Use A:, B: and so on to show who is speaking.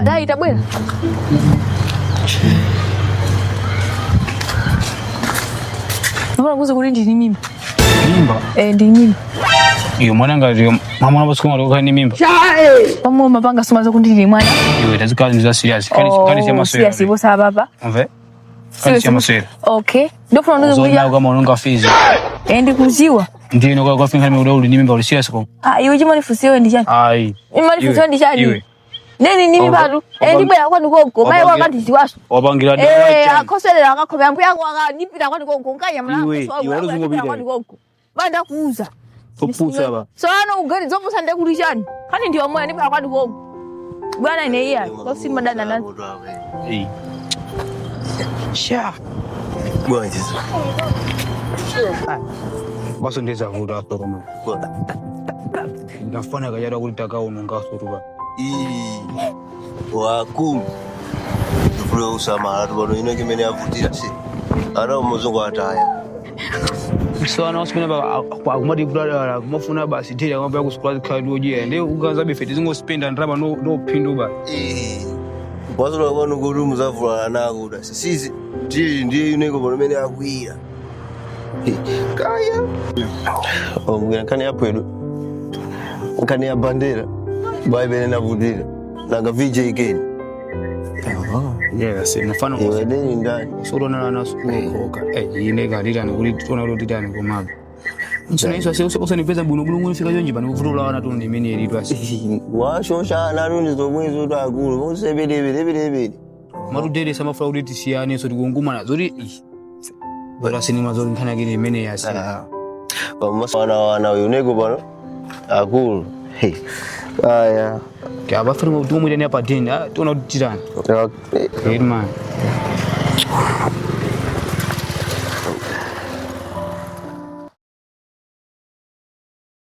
A: Dai itabwera. Mbona kuza kuli ndi mimba?
B: Mimba?
A: Ndi mimba.
B: Iyo mwana ngati mama anabasukuma lokha ni mimba.
A: Pamwe mapanga somaza kundili mwana.
B: Iwe tazikali ndiza serious. Kani sema serious.
A: Serious bosa baba.
B: Mve? Kani sema serious.
A: Okay. Ndofuna ndo kuja.
B: Zona kama unonga fizi.
A: Ndi kuziwa.
B: Ndino kwa finga mimi uli ni mimba uli serious ko.
A: Iwe chimani fusiwe ndi chani?
B: Ai.
A: Imani fusiwe ndi chani?
B: Iwe.
A: Neni nini bado? Ndi bwera kwani konko. Mai wakati ziwaso.
B: Wabangira dala.
A: Akhoselela akakhombe ambu yangu akanipita kwani konko nganya mlango.
B: Iwe aluzungobira.
A: Kwani konko. Banda kuuza.
B: Kupusa ba.
A: Sono ugari zomusa ndekulishani. Kani ndiyo moya ndipita kwani konko. Bwana ine iya. Kosimba dana nani.
B: Eh. Sha.
C: Bwana Yesu.
B: Baso ndeza vuda hapo kama. Ndafanya kajara kulitaka unonga suruba.
C: Wakulu. Tufule usama hatu bano ino kimene avutira si. Ara umuzungu ataya.
B: So na hospitali ba kwa kumadi brother kumafuna basi tele ngombe yakusukula khadi oje nde uganza befeti zingo spend ndraba no pindu ba.
C: Wazo kwanu kuti muzavula nako da. Sisi ndiye ineko bano mene akwira. Kaya. Mugena kani yapo edo. Kani ya bandera. Baibe na vudira. Nanga VJ again.
B: Yes, mfano
C: Iwe deni ndani.
B: sura na sukulu koka. Ine galira ni kuli tuna rodi tani ko mabe. Nsona iso se nipeza buno ngifika yonje bani kuvutula wana tu ndimeni elitwa si.
C: Washosha narundi zomwezo takulu. Usebedebedebedebede.
B: Marudere sama frauditi siane so digonguma na zori. Bora sinema zori kana gine mene ya sa.
C: Wana yuneko bano. Akulu. Hey. Aya.
B: Kya bafuru mu dumu ne apa deni tuna tirana.
C: Okay.
B: Hey man.